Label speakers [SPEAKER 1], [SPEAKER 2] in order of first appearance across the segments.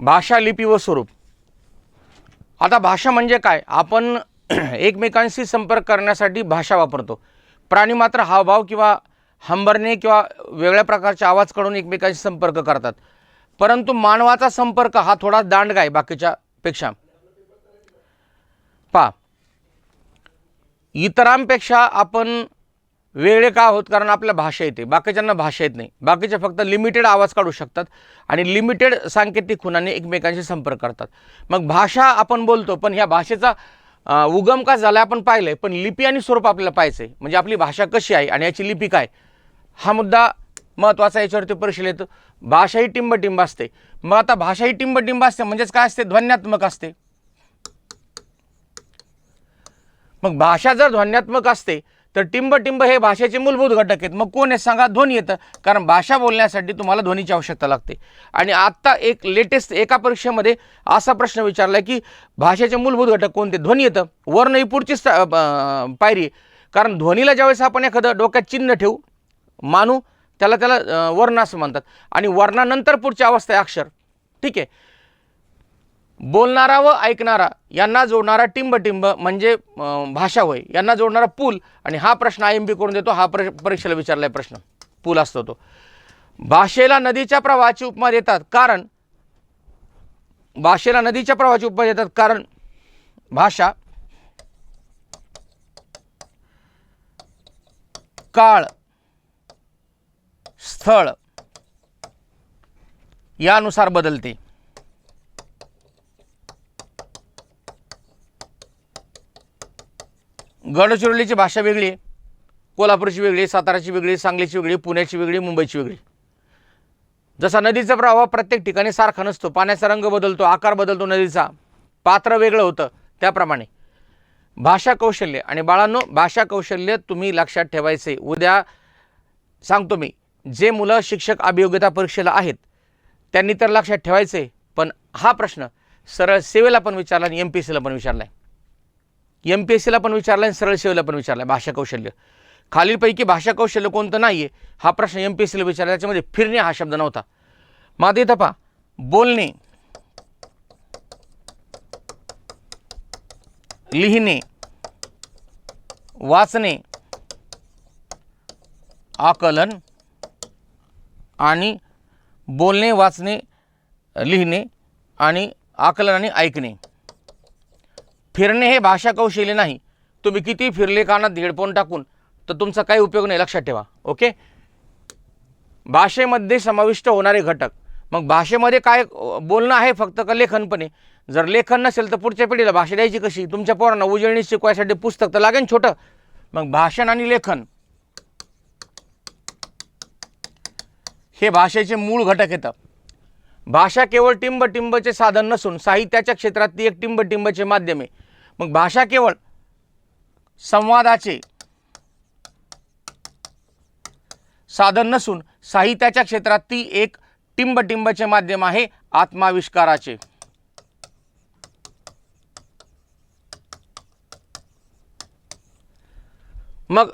[SPEAKER 1] भाषा, लिपी व स्वरूप. आता भाषा म्हणजे काय? आपण एकमेकांशी संपर्क करण्यासाठी भाषा वापरतो. प्राणी मात्र हावभाव किंवा हंबरणे किंवा वेगळ्या प्रकारचे आवाज काढून एकमेकांशी संपर्क करतात. परंतु मानवाचा संपर्क हा थोडा दांडगा आहे बाकीच्या पेक्षा. पहा, इतरांपेक्षा आपण वेगळे का आहोत? कारण आपल्या भाषा येते, बाकीच्यांना भाषा येत नाही. बाकीचे फक्त लिमिटेड आवाज काढू शकतात आणि लिमिटेड सांकेतिक खुणाने एकमेकांशी संपर्क करतात. मग भाषा आपण बोलतो, पण ह्या भाषेचा उगम का झाला आपण पाहिलंय, पण लिपी आणि स्वरूप आपल्याला पाहायचं आहे. म्हणजे आपली भाषा कशी आहे आणि याची लिपी काय, हा मुद्दा महत्त्वाचा. याच्यावरती परीक्षेला येतो. भाषा ही टिंबटिंब असते. मग आता भाषा ही टिंबटिंब असते म्हणजेच काय असते? ध्वन्यात्मक असते. मग भाषा जर ध्वन्यात्मक असते तर टिंबटिंब हे भाषेचे मूलभूत घटक आहेत. मग कोण आहे सांगा? ध्वनी येतं. कारण भाषा बोलण्यासाठी तुम्हाला ध्वनीची आवश्यकता लागते. आणि आत्ता एक लेटेस्ट एका परीक्षेमध्ये असा प्रश्न विचारला की भाषेचे मूलभूत घटक कोणते? ध्वनी येतं. वर्ण ही पुढचीच पायरी. कारण ध्वनीला ज्यावेळेस आपण एखादं डोक्यात चिन्ह ठेवू, मानू, त्याला वर्ण असं म्हणतात. आणि वर्णानंतर पुढची अवस्था आहे अक्षर. ठीक आहे. बोलणारा व ऐकणारा यांना जोडणारा टिंबटिंब म्हणजे भाषा होय. यांना जोडणारा पूल. आणि हा प्रश्न IMP करून देतो. हा परीक्षेला विचारलाय प्रश्न. पूल असतो तो. भाषेला नदीच्या प्रवाहाची उपमा देतात कारण भाषेला नदीच्या प्रवाहाची उपमा देतात कारण भाषा काळ, स्थळ यानुसार बदलते. गडचिरोलीची भाषा वेगळी आहे, कोल्हापूरची वेगळी, साताराची वेगळी, सांगलीची वेगळी, पुण्याची वेगळी, मुंबईची वेगळी. जसा नदीचा प्रवाह प्रत्येक ठिकाणी सारखा नसतो, पाण्याचा रंग बदलतो, आकार बदलतो नदीचा, पात्र वेगळं होतं, त्याप्रमाणे भाषा कौशल्य. आणि बाळांनो, भाषा कौशल्य तुम्ही लक्षात ठेवायचे. उद्या सांगतो मी, जे मुलं शिक्षक अभियोग्यता परीक्षेला आहेत त्यांनी तर लक्षात ठेवायचे. पण हा प्रश्न सरळ सेवेला पण विचारला आणि MPSCला पण विचारला आहे. MPSCला पण विचारला आणि सरळ सेवेला पण विचारला. भाषा कौशल्य खालीलपैकी भाषा कौशल्य कोणतं नाही आहे हा प्रश्न MPSCला विचारला. त्याच्यामध्ये फिरणे हा शब्द नव्हता. मग इथं पहा, बोलणे, लिहिणे, वाचणे, आकलन आणि बोलणे, वाचणे, लिहिणे आणि आकलन आणि ऐकणे. फिरणे हे भाषा कौशल्य नाही. तुम्ही किती फिरले कानात हेडफोन टाकून तर तुमचा काही उपयोग नाही, लक्षात ठेवा. ओके. भाषेमध्ये समाविष्ट होणारे घटक. मग भाषेमध्ये काय बोलणं आहे फक्त का लेखन पण आहे? जर लेखन नसेल तर पुढच्या पिढीला भाषा द्यायची कशी? तुमच्या पोरांना उजळणी शिकवायसाठी पुस्तक तर लागेल छोटं. मग भाषण आणि लेखन हे भाषेचे मूळ घटक येतात. भाषा केवळ टिंबटिंबचे साधन नसून साहित्याच्या क्षेत्रात ती एक टिंबटिंबचे माध्यम आहे. मग भाषा केवळ संवादाचे साधन नसून साहित्याच्या क्षेत्रात ती एक टिंबटिंबचे माध्यम आहे, आत्माविष्काराचे. मग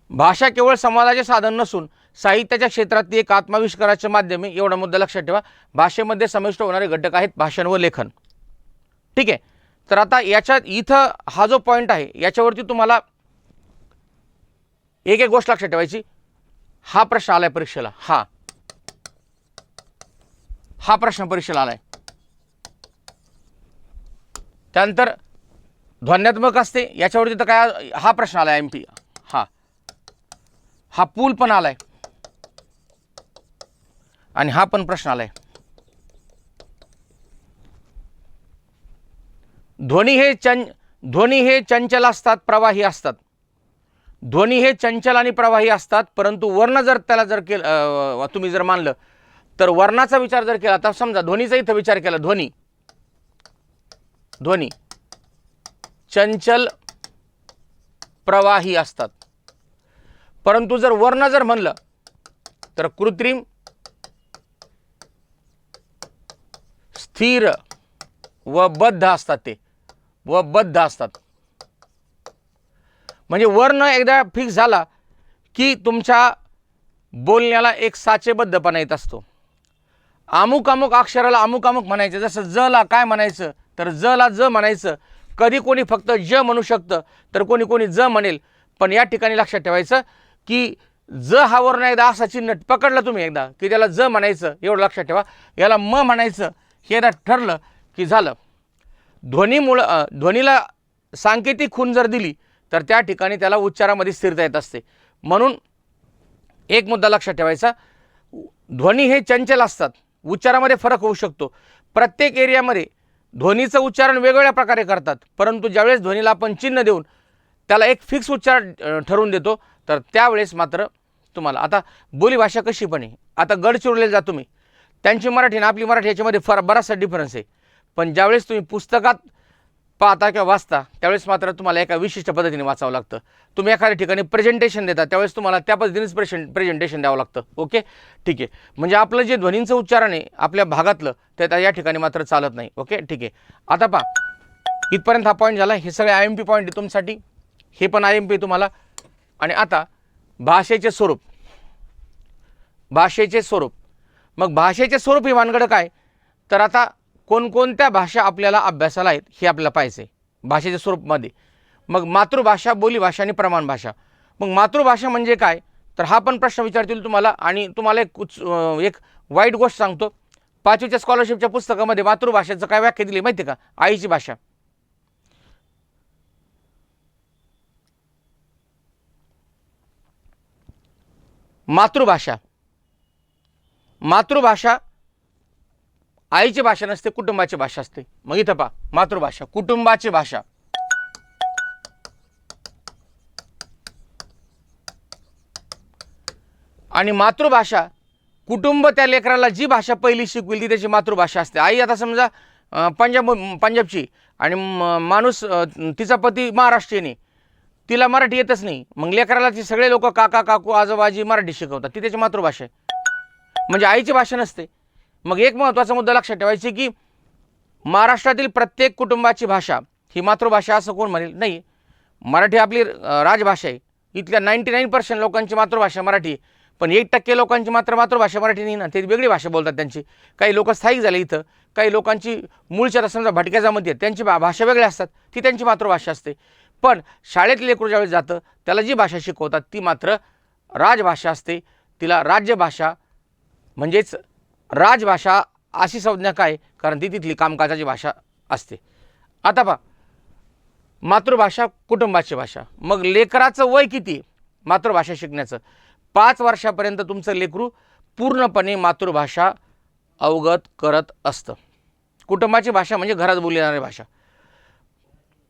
[SPEAKER 1] भाषा केवळ संवादाचे साधन नसून साहित्याच्या क्षेत्रात ती एक आत्माविष्काराचे माध्यम आहे, एवढा मुद्दा लक्षात ठेवा. भाषेमध्ये समाविष्ट होणारे घटक आहेत भाषण व लेखन. ठीक आहे. तर आता याच्यात इथं हा जो पॉईंट आहे याच्यावरती तुम्हाला एक एक गोष्ट लक्षात ठेवायची. हा प्रश्न आलाय परीक्षेला. हा प्रश्न परीक्षेला आलाय. त्यानंतर ध्वन्यात्मक असते याच्यावरती तर काय हा प्रश्न आलाय MP. हा पूल पण आलाय आणि हा पण प्रश्न आलाय. ध्वनी हे चंचल असतात, प्रवाही असतात. ध्वनी हे चंचल आणि प्रवाही असतात, परंतु वर्ण जर त्याला जर केलं तुम्ही जर मानलं तर वर्णाचा विचार जर केला तर समजा ध्वनीचा इथं विचार केला. ध्वनी चंचल प्रवाही असतात, परंतु जर वर्ण जर म्हणलं तर कृत्रिम, स्थिर व बद्ध असतात. ते व बद्ध असतात. म्हणजे वर्ण एकदा फिक्स झाला की तुमच्या बोलण्याला एक साचेबद्धपणा येत असतो. अमुक अमुक अक्षराला अमुक अमुक म्हणायचं. जसं जला काय म्हणायचं तर जला ज म्हणायचं. कधी कोणी फक्त ज म्हणू शकतं तर कोणी कोणी ज म्हणेल. पण या ठिकाणी लक्षात ठेवायचं की ज हा वरून एकदा असा चिन्ह पकडलं तुम्ही एकदा की त्याला ज म्हणायचं, एवढं लक्षात ठेवा. याला म म्हणायचं हे एकदा ठरलं की झालं. ध्वनीला सांकेतिक खूण जर दिली तर त्या ठिकाणी त्याला उच्चारामध्ये स्थिरता येत असते. म्हणून एक मुद्दा लक्षात ठेवायचा, ध्वनी हे चंचल असतात, उच्चारामध्ये फरक होऊ शकतो. प्रत्येक एरियामध्ये ध्वनीचं उच्चारण वेगवेगळ्या प्रकारे करतात, परंतु ज्यावेळेस ध्वनीला आपण चिन्ह देऊन त्याला एक फिक्स उच्चार ठरवून देतो तर त्यावेळेस मात्र तुम्हाला आता बोलीभाषा कशी पण आहे. आता गडचिरोलीला जा तुम्ही, त्यांची मराठी आणि आपली मराठी याच्यामध्ये बराचसा डिफरन्स आहे. पण ज्यावेळेस तुम्ही पुस्तकात पाहता किंवा वाचता त्यावेळेस मात्र तुम्हाला एका विशिष्ट पद्धतीने वाचावं लागतं. तुम्ही एखाद्या ठिकाणी प्रेझेंटेशन देता त्यावेळेस तुम्हाला त्या पद्धतीनेच प्रेझेंटेशन द्यावं लागतं. ओके, ठीक आहे. म्हणजे आपलं जे ध्वनींचं उच्चारण आहे आपल्या भागातलं ते या ठिकाणी मात्र चालत नाही. ओके, ठीक आहे. आता पहा, इथपर्यंत हा पॉईंट झाला. हे सगळे IMP पॉईंट आहे तुमच्यासाठी, हे पण IMP आहे तुम्हाला. आणि आता भाषेचे स्वरूप. भाषेचे स्वरूप, मग भाषेचे स्वरूप ही भानगड काय तर आता कोणकोणत्या भाषा आपल्याला अभ्यासाला आहेत हे आपल्याला पाहायचं आहे भाषेच्या स्वरूपमध्ये. मग मातृभाषा, बोलीभाषा आणि प्रमाण भाषा. मग मातृभाषा म्हणजे काय तर हा पण प्रश्न विचारतील तुम्हाला. आणि तुम्हाला एक वाईट गोष्ट सांगतो, 5वीच्या स्कॉलरशिपच्या पुस्तकामध्ये मातृभाषेचं काय व्याख्या दिली माहिती आहे का? आईची भाषा. मातृभाषा, मातृभाषा आईची भाषा नसते, कुटुंबाची भाषा असते. मग इथं पहा, मातृभाषा कुटुंबाची भाषा. आणि मातृभाषा कुटुंब त्या लेकराला जी भाषा पहिली शिकवेल ती त्याची मातृभाषा असते. आई आता समजा पंजाबची आणि माणूस तिचा पती महाराष्ट्रीयन आहे, तिला मराठी येतच नाही, मग लेकराला ती सगळे लोक काका काकू आजोबाजी मराठी शिकवतात, ती त्याची मातृभाषा आहे, म्हणजे आईची भाषा नसते. मग एक महत्त्वाचा मुद्दा लक्षात ठेवायची की महाराष्ट्रातील प्रत्येक कुटुंबाची भाषा ही मातृभाषा असं कोण म्हणेल नाही. मराठी आपली राजभाषा आहे, इथल्या 99% लोकांची मातृभाषा मराठी आहे. पण 1% लोकांची मात्र मातृभाषा मराठी नाही ना, ते वेगळी भाषा बोलतात त्यांची. काही लोक स्थायिक झाले इथं, काही लोकांची मूळच्या समजा भटक्या जमाती आहेत त्यांची भाषा वेगळ्या असतात, ती त्यांची मातृभाषा असते. पण शाळेतले लेकरू ज्यावेळेस जातं त्याला जी भाषा शिकवतात ती मात्र राजभाषा असते. तिला राज्यभाषा म्हणजेच राजभाषा अशी संज्ञा काय कारण ती तिथली कामकाजाची भाषा असते. आता पहा, मातृभाषा कुटुंबाची भाषा. मग लेकराचं वय किती मातृभाषा शिकण्याचं? 5 वर्षापर्यंत तुमचं लेकरू पूर्णपणे मातृभाषा अवगत करत असतं. कुटुंबाची भाषा म्हणजे घरात बोलली जाणारी भाषा.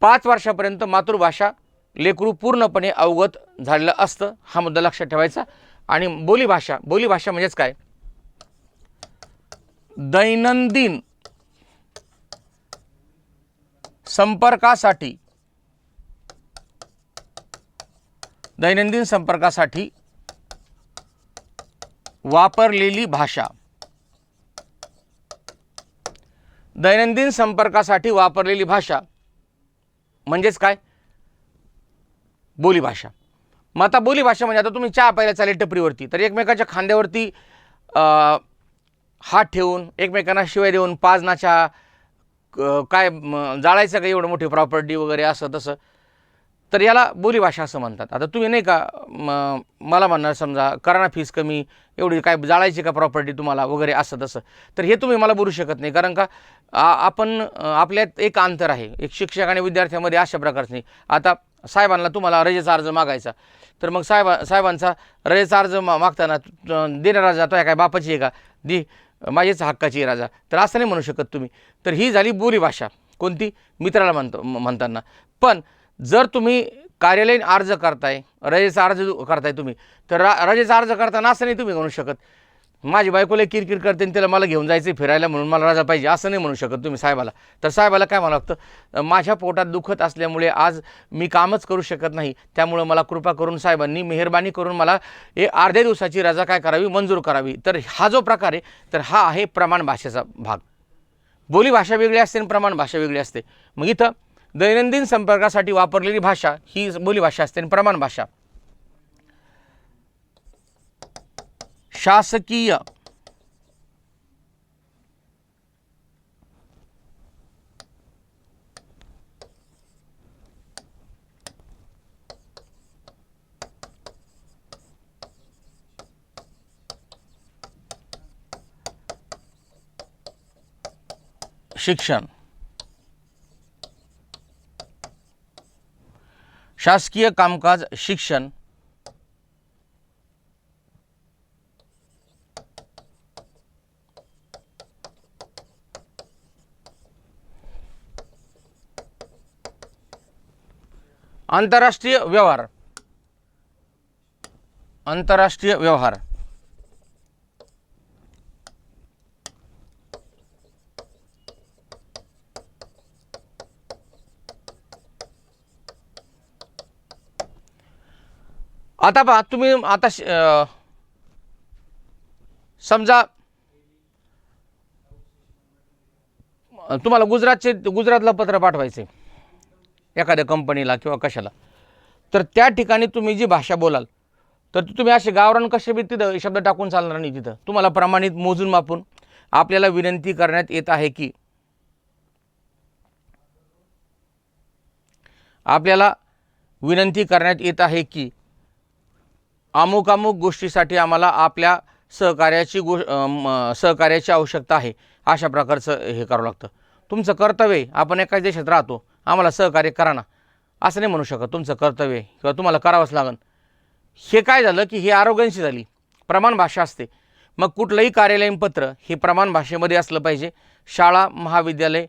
[SPEAKER 1] 5 वर्षापर्यंत मातृभाषा लेकरू पूर्णपणे अवगत झालेलं असतं, हा मुद्दा लक्षात ठेवायचा. आणि बोलीभाषा, बोलीभाषा म्हणजेच काय दैनंदिन संपर्कासाठी, दैनंदिन संपर्कासाठी वापरलेली भाषा. दैनंदिन संपर्कासाठी वापरलेली भाषा म्हणजेच काय बोलीभाषा. मग आता बोलीभाषा म्हणजे आता तुम्ही चहा प्यायला चालेल टपरीवरती तर एकमेकाच्या खांद्यावरती हात ठेवून एकमेकांना शिवाय देऊन पाजनाच्या काय जाळायचं का एवढं मोठी प्रॉपर्टी वगैरे असं तसं, तर याला बोलीभाषा असं म्हणतात. आता तुम्ही नाही का मला म्हणणार समजा करा ना फीस कमी, एवढी काय जाळायची का प्रॉपर्टी तुम्हाला वगैरे असं तसं, तर हे तुम्ही मला बोलू शकत नाही. कारण का आपण आपल्यात एक अंतर आहे, एक शिक्षक आणि विद्यार्थ्यांमध्ये अशा प्रकारचं नाही. आता साहेबांना तुम्हाला रजेचा अर्ज मागायचा तर मग साहेबांचा रजेचा अर्ज मागताना देणारा जातो आहे काय बापाची आहे का दी माझीच हक्काची आहे राजा, तर असं नाही म्हणू शकत तुम्ही. तर ही झाली बोलीभाषा कोणती मित्राला म्हणताना. पण जर तुम्ही कार्यालयीन अर्ज करताय, रजेचा अर्ज करताय तुम्ही, तर रजेचा अर्ज करताना असं नाही तुम्ही म्हणू शकत माझी बायकोला किरकिर करते आणि त्याला मला घेऊन जायचं फिरायला म्हणून मला रजा पाहिजे, असं नाही म्हणू शकत तुम्ही साहेबाला. तर साहेबाला काय म्हणावं लागतं, माझ्या पोटात दुखत असल्यामुळे आज मी कामच करू शकत नाही, त्यामुळं मला कृपा करून साहेबांनी मेहरबानी करून मला अर्ध्या दिवसाची रजा काय करावी मंजूर करावी. तर हा जो प्रकार आहे तर हा आहे प्रमाण भाषेचा भाग. बोलीभाषा वेगळी असते आणि प्रमाण भाषा वेगळी असते. मग इथं दैनंदिन संपर्कासाठी वापरलेली भाषा ही बोलीभाषा असते आणि प्रमाण भाषा शासकीय शिक्षण, शासकीय कामकाज, शिक्षण, आंतरराष्ट्रीय व्यवहार, आंतरराष्ट्रीय व्यवहार, आता पहा तुम्ही आता समजा तुम्हाला गुजरातला पत्र पाठवायचे एखाद्या कंपनीला किंवा कशाला, तर त्या ठिकाणी तुम्ही जी भाषा बोलाल तर तुम्ही असे गावरान कसे बी तिथं शब्द टाकून चालणार नाही. तिथं तुम्हाला प्रमाणित मोजून मापून आपल्याला विनंती करण्यात येत आहे की आपल्याला विनंती करण्यात येत आहे की अमुक अमुक गोष्टीसाठी आम्हाला आपल्या सहकार्याची आवश्यकता आहे. अशा प्रकारचं हे करावं लागतं. तुमचं कर्तव्य आहे, आपण एकाच देशात राहतो, आम्हाला सहकार्य करा ना असं नाही म्हणू शकत. तुमचं कर्तव्य आहे किंवा तुम्हाला करावंच लागेल. हे काय झालं की हे आरोग्यांशी झाली. प्रमाण भाषा असते. मग कुठलंही कार्यालयीन पत्र हे प्रमाण भाषेमध्ये असलं पाहिजे. शाळा, महाविद्यालय,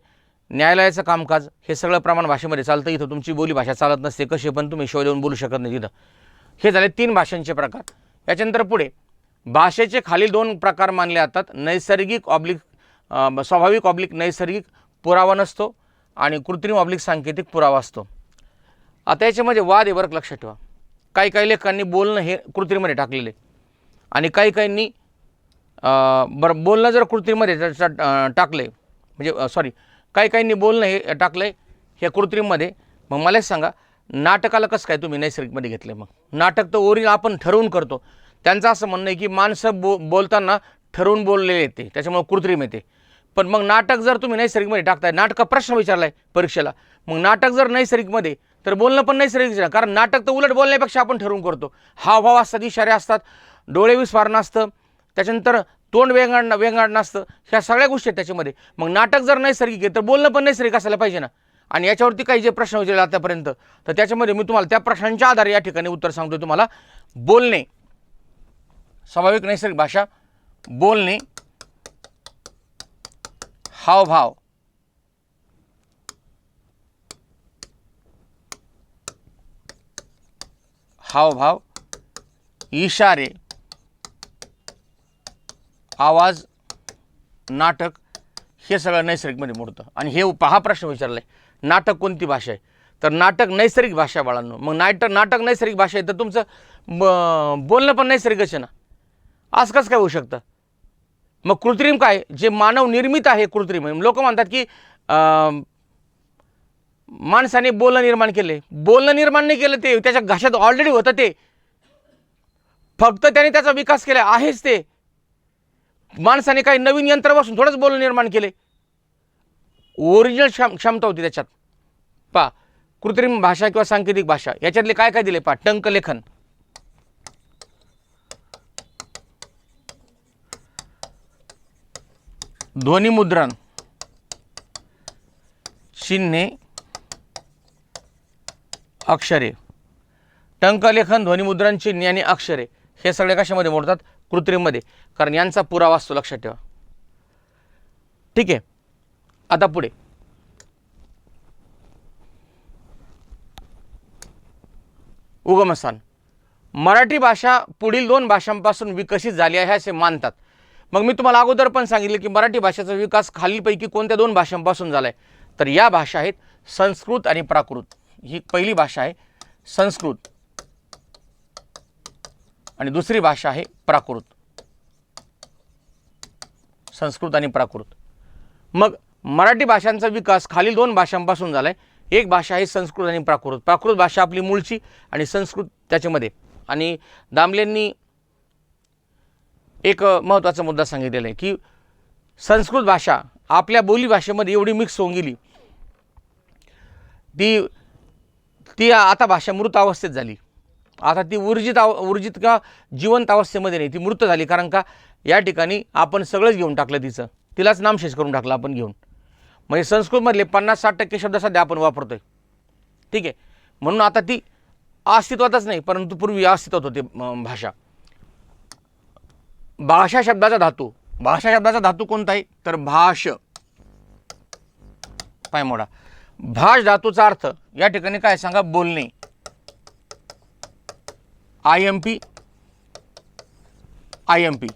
[SPEAKER 1] न्यायालयाचं कामकाज हे सगळं प्रमाण भाषेमध्ये चालतं. इथं तुमची बोलीभाषा चालत नसते, कशी पण तुम्ही शोध देऊन बोलू शकत नाही तिथं. हे झाले 3 भाषांचे प्रकार. याच्यानंतर पुढे भाषेचे खालील 2 प्रकार मानले जातात. नैसर्गिक ऑब्लिक स्वाभाविक ऑब्लिक नैसर्गिक पुरावा नसतो आणि कृत्रिम ऑब्लिक सांकेतिक पुरावा असतो. आता याच्यामध्ये वाद आहे बरं, लक्षात ठेवा. काही लेखांनी बोलणं हे कृत्रिममध्ये टाकलेले आणि काहींनी बरं बोलणं जर कृत्रिममध्ये टाकले म्हणजे काहींनी बोलणं हे टाकलं हे कृत्रिममध्ये. मग मला सांगा नाटकाला कसं काय तुम्ही नैसर्गिकमध्ये घेतलं? मग नाटक तर ओरिजिनल आपण ठरवून करतो. त्यांचं असं म्हणणं आहे की माणसं बोलताना ठरवून बोललेले येते, त्याच्यामुळे कृत्रिम येते. पण मग नाटक जर तुम्ही नैसर्गिकमध्ये टाकताय, नाटक प्रश्न विचारला आहे परीक्षेला, मग नाटक जर नैसर्गिकमध्ये तर बोलणं पण नैसर्गिक. कारण नाटक तर उलट बोलण्यापेक्षा आपण ठरवून करतो. हावभाव असतात, इशारे असतात, डोळे विस्फारणं असतं, त्याच्यानंतर तोंड वेंगाडणं असतं, ह्या सगळ्या गोष्टी आहेत त्याच्यामध्ये. मग नाटक जर नैसर्गिक आहे तर बोलणं पण नैसर्गिक असायला पाहिजे ना. आणि याच्यावरती काही जे प्रश्न विचारले आतापर्यंत तर त्याच्यामध्ये मी तुम्हाला त्या प्रश्नांच्या आधारे या ठिकाणी उत्तर सांगतो. तुम्हाला बोलणे, स्वाभाविक नैसर्गिक भाषा, बोलणे, हावभाव, हावभाव, इशारे, आवाज, नाटक हे सगळं नैसर्गिकमध्ये मोडतं. आणि हे हा प्रश्न विचारलाय नाटक कोणती भाषा आहे, तर नाटक नैसर्गिक भाषा बाळांनो. मग नाटक नैसर्गिक भाषा आहे तर तुमचं बोलणं पण नैसर्गिकच आहे ना. असं कसं काय होऊ शकतं? मग कृत्रिम काय, जे मानव निर्मित आहे कृत्रिम. लोक म्हणतात की माणसाने बोलणं निर्माण केले. बोलणं निर्माण नाही केलं, ते त्याच्या घशात ऑलरेडी होतं. ते फक्त त्याने त्याचा विकास केला आहेच. ते माणसाने काही नवीन यंत्र बसून थोडंच बोलणं निर्माण केले. ओरिजिनल क्षमता होती त्याच्यात. पहा कृत्रिम भाषा किंवा सांकेतिक भाषा याच्यातले काय काय दिले पहा. टंकलेखन, ध्वनिमुद्रण, चिन्हे, अक्षरे. टंकलेखन, ध्वनिमुद्रण, चिन्हे आणि अक्षरे हे सगळे कशामध्ये मोडतात? कृत्रिममध्ये. कारण यांचा पुरावा असतो, लक्षात ठेवा. ठीक आहे. आता पुढे उगमस्थान. मराठी भाषा पुढील 2 भाषांपासून विकसित झाली आहे असे मानतात. मग मी तुम्हाला अगोदर पण सांगितले की मराठी भाषेचा विकास खालीलपैकी कोणत्या 2 भाषांपासून झाला आहे, तर या भाषा आहेत संस्कृत आणि प्राकृत. ही पहिली भाषा आहे संस्कृत आणि दुसरी भाषा आहे प्राकृत. संस्कृत आणि प्राकृत. मग मराठी भाषांचा विकास खालील 2 भाषांपासून झाला आहे. एक भाषा आहे संस्कृत आणि प्राकृत. प्राकृत भाषा आपली मूळची आणि संस्कृत त्याच्यामध्ये. आणि दामलेंनी एक महत्त्वाचा मुद्दा सांगितलेला आहे की संस्कृत भाषा आपल्या बोलीभाषेमध्ये एवढी मिक्स होऊन गेली, ती आता भाषा मृत अवस्थेत झाली. आता ती ऊर्जित का जिवंत अवस्थेमध्ये नाही, ती मृत झाली. कारण का या ठिकाणी आपण सगळंच घेऊन टाकलं तिचं, तिलाच नामशेष करून टाकलं आपण घेऊन. म्हणजे संस्कृतमधले 50-60% शब्द सध्या आपण वापरतोय, ठीक आहे. म्हणून आता ती अस्तित्वातच नाही, परंतु पूर्वी अस्तित्वात होते भाषा. भाषा शब्दाचा धातू, भाषा शब्दाचा धातू कोणता आहे तर भाष, पाय मोडा. भाष धातूचा अर्थ या ठिकाणी काय सांगा, बोलणे. IMP IMP.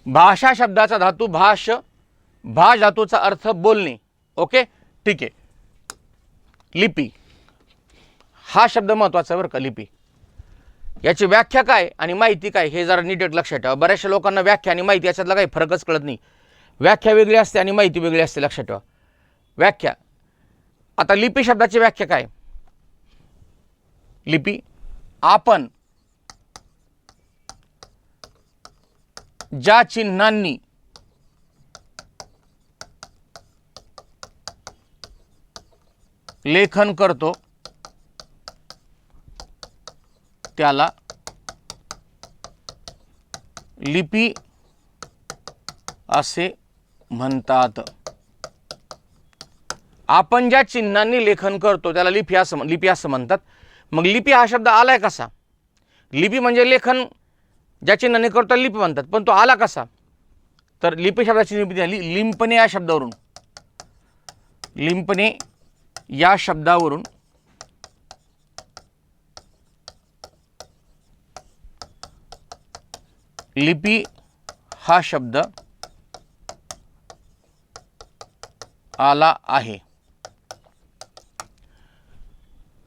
[SPEAKER 1] भाषा शब्दाचा धातू भाष, भाष धातूचा अर्थ बोलणे. ओके, ठीक आहे. लिपी हा शब्द महत्त्वाचा बरं का. लिपी याची व्याख्या काय आणि माहिती काय हे जरा नीट लक्षात ठेवा. बऱ्याचशा लोकांना व्याख्या आणि माहिती याच्यातला काही फरकच कळत नाही. व्याख्या वेगळी असते आणि माहिती वेगळी असते, लक्षात ठेवा. व्याख्या, आता लिपी शब्दाची व्याख्या काय. लिपी आपण ज्या चिन्हांनी लेखन करतो त्याला लिपी असे म्हणतात. आपण ज्या चिन्हांनी लेखन करतो त्याला लिपी असं म्हणतात. मग लिपी हा शब्द आलाय कसा. लिपी म्हणजे लेखन ज्या चिन्हांनी करतो त्याला लिपी म्हणतात, पण तो आला कसा तर लिपी शब्दाची निर्मिती झाली लिंपणे या शब्दावरून. लिंपणे या शब्दावरून लिपी हा शब्द आला आहे.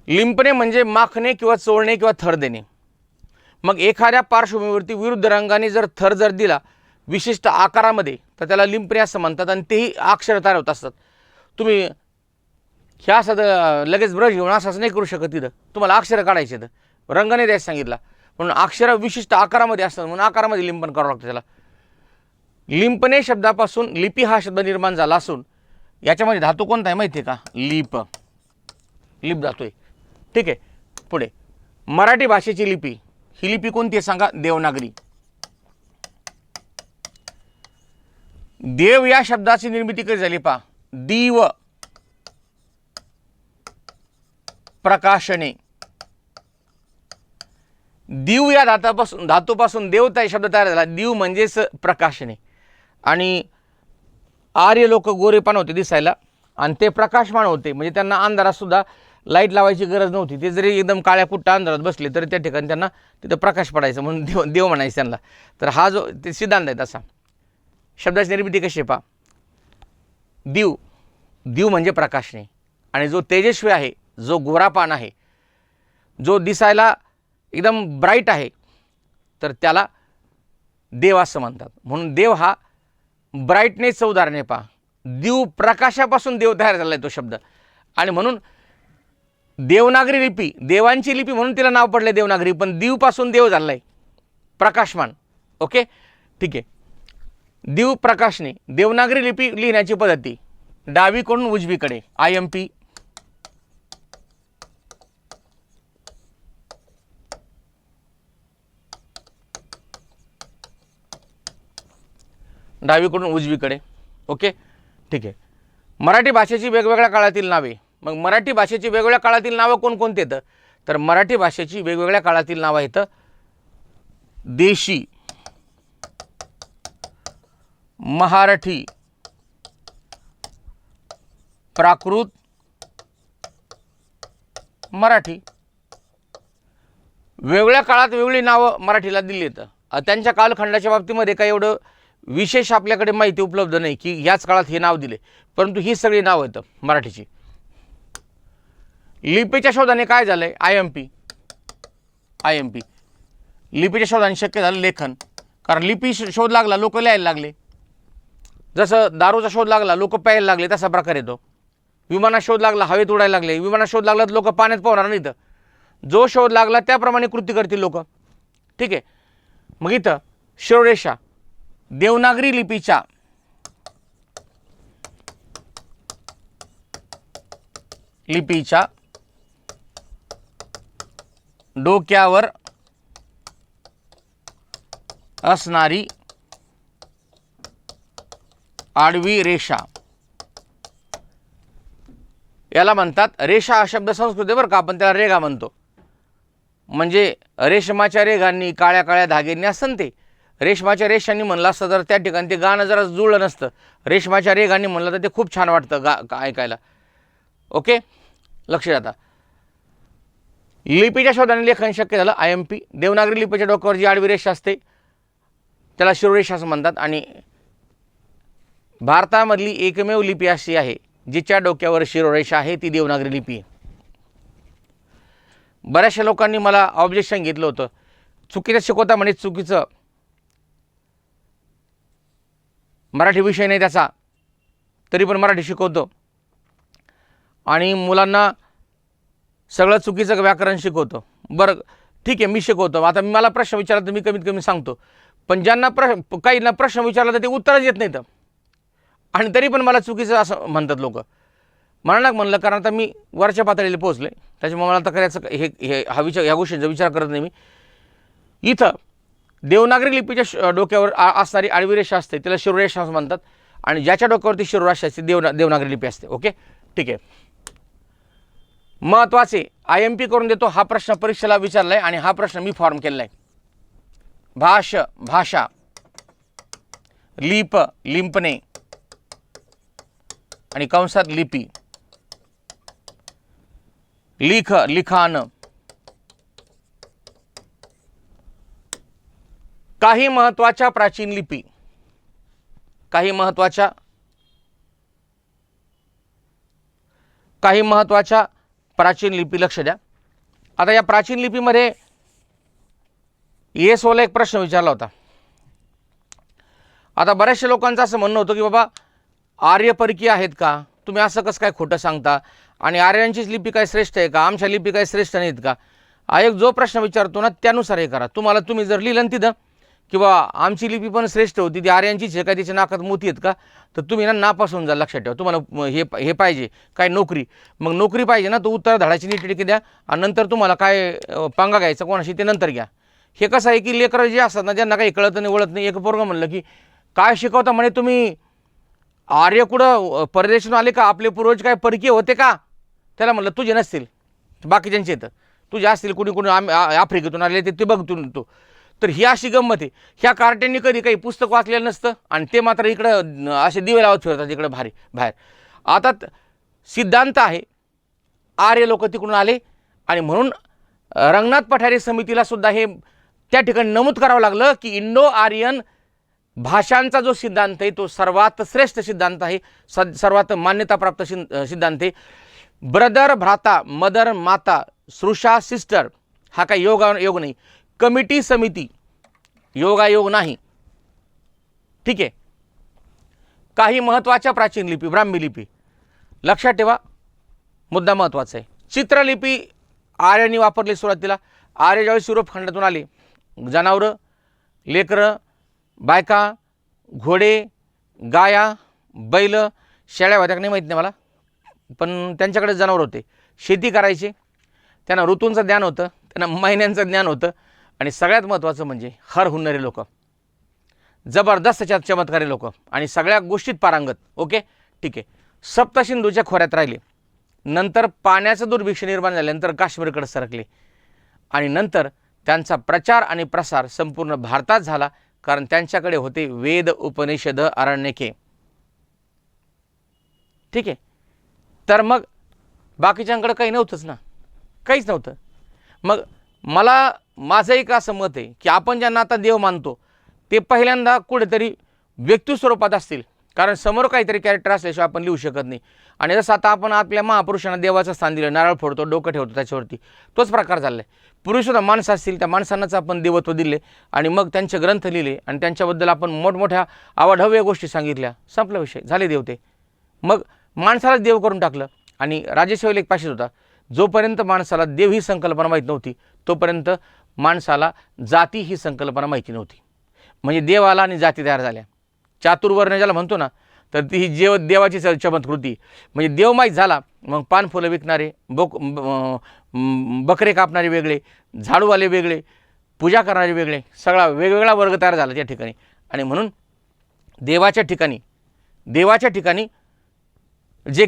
[SPEAKER 1] लिंपणे म्हणजे माखणे किंवा चोळणे किंवा थर देणे. मग एखाद्या पार्श्वभूमीवरती विरुद्ध रंगाने जर थर जर दिला विशिष्ट आकारामध्ये तर त्याला लिंपणे असं म्हणतात आणि तेही अक्षर तयार होत असतात. तुम्ही ह्या असं लगेच ब्रश घेऊन असंच नाही करू शकत. तिथं तुम्हाला अक्षरं काढायचे तर रंगाने द्यायचं सांगितला, म्हणून अक्षर विशिष्ट आकारामध्ये असतात म्हणून आकारामध्ये लिंपन करावं लागतं त्याला. लिंपणे शब्दापासून लिपी हा शब्द निर्माण झाला असून याच्यामध्ये धातू कोणता आहे माहिती आहे का, लीप. लिप धातू आहे, ठीक आहे. पुढे मराठी भाषेची लिपी, ही लिपी कोणती आहे सांगा, देवनागरी. देव या शब्दाची निर्मिती कधी झाली पहा, दीव प्रकाशने. दीव या धातूपासून देवता शब्द तयार झाला. दीव म्हणजेच प्रकाशने. आणि आर्य लोक गोरेपान होते दिसायला आणि ते प्रकाशमान होते, म्हणजे त्यांना अंधारात सुद्धा लाईट लावायची गरज नव्हती. ते जरी एकदम काळ्या कुट्टा अंधारात बसले तरी त्या ठिकाणी त्यांना तिथं प्रकाश पडायचं, म्हणून देव म्हणायचं त्यांना. तर हा जो ते सिद्धांत आहे तसा. शब्दाची निर्मिती कशी आहे पहा, दीव, दीव म्हणजे प्रकाशने. आणि जो तेजस्वी आहे, जो गोरापान आहे, जो दिसायला एकदम ब्राईट आहे तर त्याला देव असं म्हणतात. म्हणून देव हा ब्राईटनेसचं उदाहरण आहे पहा. दीव प्रकाशापासून देव तयार झाला आहे तो शब्द. आणि म्हणून देवनागरी लिपी, देवांची लिपी म्हणून तिला नाव पडलं देवनागरी, पण दीवपासून देव झाला आहे प्रकाशमान. ओके, ठीक आहे. दीव प्रकाशने. देवनागरी लिपी लिहिण्याची पद्धती डावीकडून उजवीकडे, IMP. डावीकडून उजवीकडे. ओके, ठीक आहे. मराठी भाषेची वेगवेगळ्या काळातील नावे. मग मराठी भाषेची वेगवेगळ्या काळातील नावं कोणकोणती येतं तर मराठी भाषेची वेगवेगळ्या काळातील नावं येतं देशी, महारठी, प्राकृत, मराठी. वेगवेगळ्या काळात वेगळी नावं मराठीला दिली येतं. त्यांच्या कालखंडाच्या बाबतीमध्ये काही एवढं विशेष आपल्याकडे माहिती उपलब्ध नाही की ह्याच काळात हे नाव दिले, परंतु ही सगळी नावं येतं मराठीची. लिपीच्या शोधाने काय झालंय, IMP. लिपीच्या शोधाने शक्य झालं लेखन, कारण लिपी शोध लागला लोक लिहायला लागले. जसं दारूचा शोध लागला लोक प्यायला लागले तसा प्रकार येतो. विमानात शोध लागला हवेत उडायला लागले. विमानात शोध लागला तर लोक पाण्यात पोहणार नाहीत. जो शोध लागला त्याप्रमाणे कृती करतील लोक, ठीक आहे. मग इथं शिरोरेषा देवनागरी लिपीच्या डोक्यावर असणारी आडवी रेषा याला म्हणतात रेषा हा शब्द संस्कृत आहे बरं का, आपण त्याला रेगा म्हणतो. म्हणजे रेशमाच्या रेघांनी काळ्या काळ्या धाग्यांनी असतं ते. रेशमाच्या रेषांनी म्हणलं असतं तर त्या ठिकाणी ते गाणं जरा जुळलं नसतं. रेशमाच्या रेघांनी म्हणलं तर ते खूप छान वाटतं ऐकायला. ओके, लक्ष द्या. लिपीच्या शोधाने लेखन शक्य झालं. IMP. देवनागरी लिपीच्या डोक्यावर जी आडवी रेषा असते त्याला शिरोरेषा असं म्हणतात. आणि भारतामधली एकमेव लिपी अशी आहे जिच्या डोक्यावर शिरोरेषा आहे, ती देवनागरी लिपी आहे. बऱ्याचशा लोकांनी मला ऑब्जेक्शन घेतलं होतं, चुकीचं शिकवता म्हणे, चुकीचं मराठी विषय नाही त्याचा, तरी पण मराठी शिकवतो आणि मुलांना सगळं चुकीचं व्याकरण शिकवतो. बरं ठीक आहे, मी शिकवतो. आता मला प्रश्न विचारला तर मी कमीत कमी सांगतो, पण ज्यांना काहींना प्रश्न विचारला तर ते उत्तरच येत नाहीत आणि तरी पण मला चुकीचं असं म्हणतात लोक. म्हणणार म्हणलं कारण आता मी वरच्या पातळीला पोहोचले, त्याच्यामुळे मला आता करायचं ह्या गोष्टींचा विचार करत नाही मी. इथं देवनागरी लिपीच्या डोक्यावर असणारी आडवी रेषा असते त्याला शिरोरेषा असं म्हणतात आणि ज्याच्या डोक्यावरती शिरोरेषा असते देवनागरी लिपी असते. ओके, ठीक आहे. महत्त्वाचे IMP करून देतो. हा प्रश्न परीक्षेला विचारला आहे आणि हा प्रश्न मी फॉर्म केलेला आहे. भाषा, लिप, लिंपणे आणि कंसात लिपी, लिखाण. काही महत्त्वाच्या प्राचीन लिपी, काही महत्त्वाच्या प्राचीन लिपी. लक्ष द्या. आता या प्राचीन लिपीमध्ये येसोला एक प्रश्न विचारला होता. आता बऱ्याचशा लोकांचं असं म्हणणं होतं की बाबा आर्य परकीय आहेत का, तुम्ही असं कसं काय खोटं सांगता, आणि आर्यांचीच लिपी काय श्रेष्ठ आहे का, आमच्या लिपी काय श्रेष्ठ नाहीत का. एक जो प्रश्न विचारतो ना त्यानुसार हे करा. तुम्ही जर लिहिलं तिथं किंवा आमची लिपी पण श्रेष्ठ होती, ती आर्यांचीच आहे का, तिच्या नाकात मोती आहेत का, तर तुम्ही ना नापास होऊन जा. लक्षात ठेवा. तुम्हाला हे पाहिजे काय, नोकरी. मग नोकरी पाहिजे ना, तो उत्तर धडाची नीटनेटकी द्या आणि नंतर तुम्हाला काय पंगा घ्यायचा कोणाशी ते नंतर घ्या. हे कसं आहे की लेकरं जे असतात ना ज्यांना काही कळत नाही वळत नाही. एक पोरगं म्हणलं की काय शिकवता म्हणे तुम्ही, आर्य कुठं परदेशातून आले का, आपले पूर्वज काय परकीय होते का. त्याला म्हणलं तुझे नसतील, बाकीच्यांचे येतं, तुझे असतील, कुणी आफ्रिकेतून आले ते बघ तू. तर ही अशी गंमत आहे. ह्या कार्ट्यांनी कधी काही पुस्तक वाचलेलं नसतं आणि ते मात्र इकडं असे दिवे लावत फिरतात इकडं बाहेर. आता सिद्धांत आहे आर्य लोक तिकडून आले आणि म्हणून रंगनाथ पठारे समितीला सुद्धा हे त्या ठिकाणी नमूद करावं लागलं की इंडो आर्यन भाषांचा जो सिद्धांत आहे तो सर्वात श्रेष्ठ सिद्धांत आहे, सर्वात मान्यताप्राप्त सिद्धांत आहे. ब्रदर भ्राता, मदर माता, श्रुषा सिस्टर, हा काही योग नाही. कमिटी समिती, योगायोग नाही. ठीक आहे. काही महत्त्वाच्या प्राचीन लिपी, ब्राह्मी लिपी. लक्षात ठेवा, मुद्दा महत्त्वाचा आहे. चित्रलिपी आर्यांनी वापरली सुरुवातीला. आर्य ज्यावेळेस युरोप खंडातून आले, जनावरं, लेकरं, बायका, घोडे, गाया, बैल, शेळ्या होत्या नाही माहीत नाही मला, पण त्यांच्याकडे जनावर होते, शेती करायचे, त्यांना ऋतूंचं ज्ञान होतं, त्यांना महिन्यांचं ज्ञान होतं आणि सगळ्यात महत्त्वाचं म्हणजे हर हुनणारे लोक, जबरदस्त चमत्कारी लोक आणि सगळ्या गोष्टीत पारंगत. ओके, ठीक आहे. सप्तसिंधूच्या खोऱ्यात राहिले, नंतर पाण्याचं दुर्भिक्ष निर्माण झाल्यानंतर काश्मीरकडे सरकले आणि नंतर त्यांचा प्रचार आणि प्रसार संपूर्ण भारतात झाला, कारण त्यांच्याकडे होते वेद, उपनिषद, आरण्यके. ठीक आहे. तर मग बाकीच्यांकडे काही नव्हतंच ना, काहीच नव्हतं. मग मला माझं एक असं मत आहे की आपण ज्यांना आता देव मानतो ते पहिल्यांदा कुठेतरी व्यक्ती स्वरूपात असतील, कारण समोर काहीतरी कॅरेक्टर असल्याशिवाय आपण लिहू शकत नाही. आणि जसं आता आपण आपल्या महापुरुषांना देवाचं स्थान दिलं, नारळ फोडतो, डोकं ठेवतो त्याच्यावरती, तोच प्रकार झाला आहे. पूर्वीसुद्धा माणसं असतील, त्या माणसांनाच आपण देवत्व दिले आणि मग त्यांचे ग्रंथ लिहिले आणि त्यांच्याबद्दल आपण मोठमोठ्या अवाढव्य गोष्टी सांगितल्या, संपला विषय, झाले देवते. मग माणसालाच देव करून टाकलं. आणि राजेशाही एक पाशीच होता, जोपर्यंत माणसाला देव ही संकल्पना माहीत नव्हती तोपर्यंत माणसाला जाती ही संकल्पना माहिती नव्हती. म्हणजे देव आला आणि जाती तयार झाल्या. चातुर्वर्ण ज्याला म्हणतो ना, तर ती ही देवाची चमत्कृती. म्हणजे देव माहीत झाला, मग पान फुलं विकणारे, बकरे कापणारे वेगळे, झाडूवाले वेगळे, पूजा करणारे वेगळे, सगळा वेगवेगळा वर्ग तयार झाला त्या ठिकाणी. आणि म्हणून देवाच्या ठिकाणी जे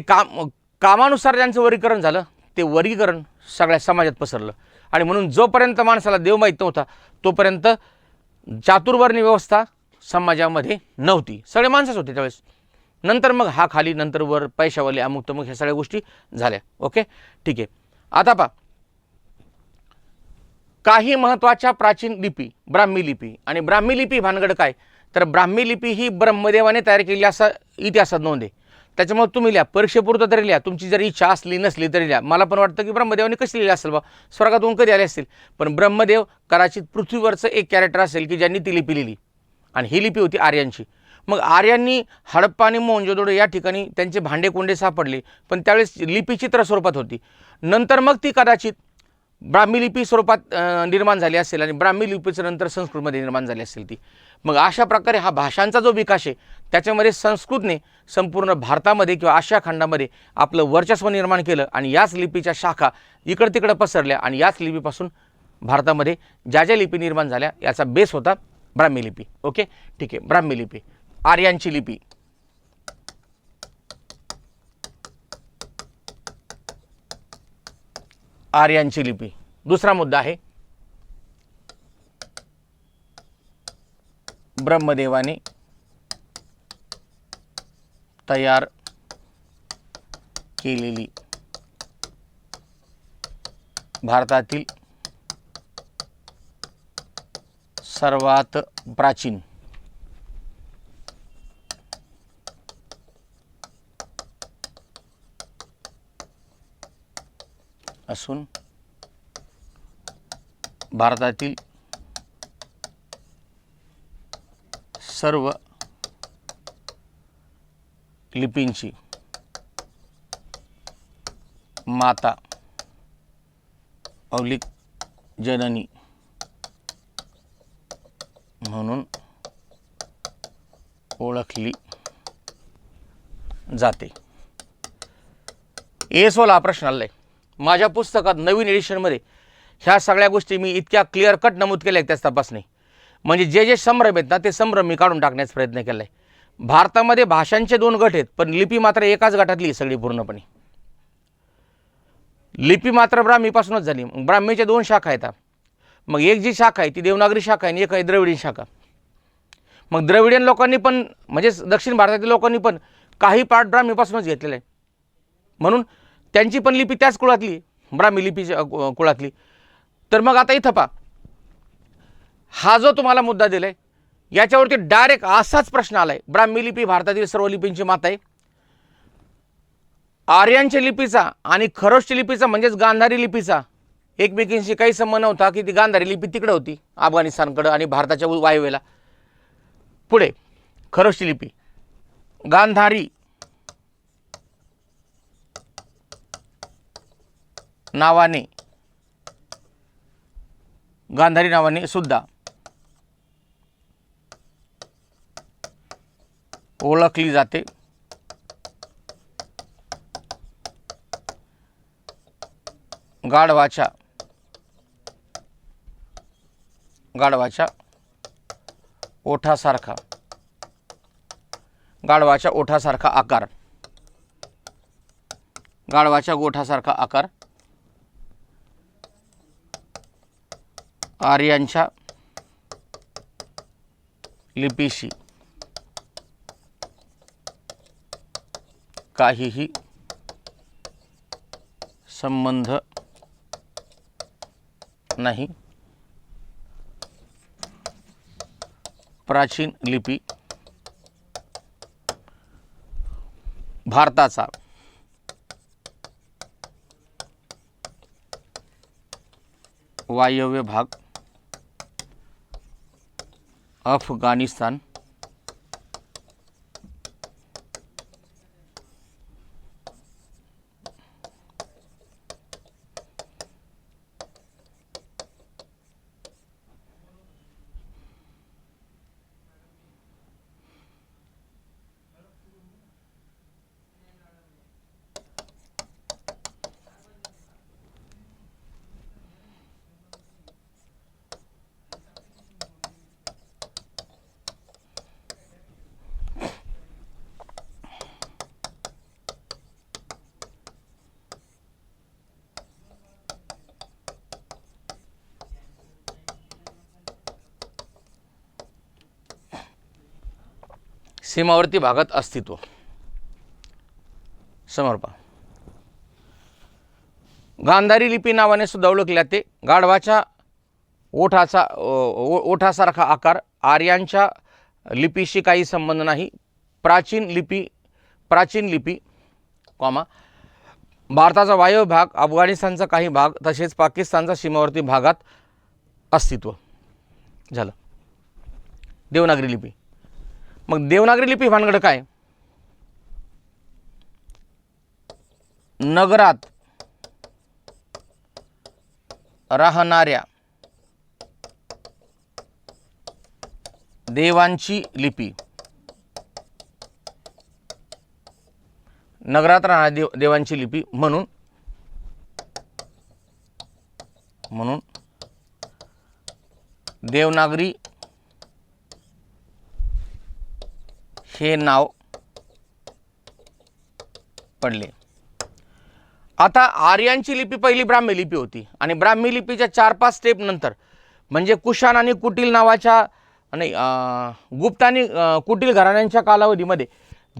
[SPEAKER 1] कामानुसार ज्यांचं वर्गीकरण झालं ते वर्गीकरण सगळ्या समाजात पसरलं आणि म्हणून जोपर्यंत माणसाला देव माहीत नव्हता तोपर्यंत चातुर्वर्णी व्यवस्था समाजामध्ये नव्हती, सगळे माणसंच होते त्यावेळेस. नंतर मग हा खाली, नंतर वर, पैशावाले, अमुक तमुक, ह्या सगळ्या गोष्टी झाल्या. ओके, ठीक आहे. आता पहा, काही महत्त्वाच्या प्राचीन लिपी, ब्राह्मी लिपी. आणि ब्राह्मी लिपी भानगड काय, तर ब्राह्मी लिपी ही ब्रह्मदेवाने तयार केली असा इतिहासात नोंद आहे. त्याच्यामुळे तुम्ही लिहा, परीक्षेपुरतं तरी लिहा, तुमची जर इच्छा असली नसली तरी लिहा. मला पण वाटतं की ब्रह्मदेवाने कशी लिहिली असेल बा, स्वर्गातून कधी आले असतील, पण ब्रह्मदेव कदाचित पृथ्वीवरचं एक कॅरेक्टर असेल की ज्यांनी ती लिपी लिहिली, आणि ही लिपी होती आर्यांची. मग आर्यांनी हडप्पा आणि मोहनजोदडो या ठिकाणी त्यांचे भांडे कोंडे सापडले, पण त्यावेळेस लिपी चित्र स्वरूपात होती. नंतर मग ती कदाचित ब्राह्मी लिपी स्वरूपात निर्माण झाली असेल आणि ब्राह्मी लिपीचं नंतर संस्कृतमध्ये निर्माण झाली असेल ती. मग अशा प्रकारे हा भाषांचा जो विकास आहे त्याच्यामध्ये संस्कृतने संपूर्ण भारतामध्ये किंवा आशिया खंडामध्ये आपलं वर्चस्व निर्माण केलं आणि याच लिपीच्या शाखा इकडं तिकडं पसरल्या आणि याच लिपीपासून भारतामध्ये ज्या ज्या लिपी निर्माण झाल्या याचा बेस होता ब्राह्मी लिपी. ओके, ठीक आहे. ब्राह्मी लिपी, आर्यांची लिपी. आर्यांची लिपी. दुसरा मुद्दा आहे ब्रह्मदेवाने तयार केलेली भारतातील सर्वात प्राचीन असून भारतातील सर्व लिपींची माता औलिक जननी म्हणून ओळखली जाते. एसोला प्रश्न आलाय माझ्या पुस्तकात नवीन एडिशनमध्ये. ह्या सगळ्या गोष्टी मी इतक्या क्लिअर कट नमूद केल्या त्याच तपासणे, म्हणजे जे जे संभ्रम आहेत ना ते संभ्रम मी काढून टाकण्याचा प्रयत्न केला आहे. भारतामध्ये भाषांचे 2 गट आहेत, पण लिपी मात्र एकाच गटातली सगळी पूर्णपणे. लिपी मात्र ब्राह्मीपासूनच झाली. ब्राह्मीच्या 2 शाखा आहेत. मग एक जी शाखा आहे ती देवनागरी शाखा आहे आणि एक आहे द्रविडी शाखा. मग द्रविडियन लोकांनी पण म्हणजे दक्षिण भारतातील लोकांनी पण काही पार्ट ब्राह्मीपासूनच घेतलेला आहे, म्हणून त्यांची पण लिपी त्याच कुळातली, ब्राह्मी लिपीच्या कुळातली. तर मग आता इथं पहा, हा जो तुम्हाला मुद्दा दिलाय याच्यावरती डायरेक्ट असाच प्रश्न आलाय. ब्राह्मी लिपी भारतातील सर्व लिपींची माता आहे. आर्यांच्या लिपीचा आणि खरोष्टी लिपीचा म्हणजेच गांधारी लिपीचा एकमेकींशी काही संबंध नव्हता, की ती गांधारी लिपी तिकडे होती अफगाणिस्तानकडे आणि भारताच्या वायव्येला. पुढे खरोष्टी लिपी, गांधारी नावाने सुद्धा ओळखली जाते. गाढवाच्या ओठासारखा आकार, गाढवाच्या गोठासारखा आकार आर्यांच्या लिपीशी काहीही संबंध नाही. प्राचीन लिपी भारताचा वायव्य भाग, अफगाणिस्तान, सीमावर्ती भागात अस्तित्व. समोर पहा. गांधारी लिपी नावाने सुद्धा ओळखले जाते. गाढवाच्या ओठासारखा आकार. आर्यांच्या लिपीशी काही संबंध नाही. प्राचीन लिपी कॉमा भारताचा वायव्य भाग, अफगाणिस्तानचा काही भाग तसेच पाकिस्तानचा सीमावर्ती भागात अस्तित्व. झालं देवनागरी लिपी. मग देवनागरी लिपी भानगड काय? नगरात राहणाऱ्या देवांची लिपी. नगरात राहणाऱ्या देवांची लिपी म्हणून देवनागरी हे नाव पडले. आता आर्यांची लिपी पहिली ब्राह्मी लिपी होती आणि ब्राह्मी लिपीच्या 4-5 स्टेप नंतर म्हणजे कुशाण आणि कुटील नावाच्या गुप्त आणि कुटील घराण्यांच्या कालावधीमध्ये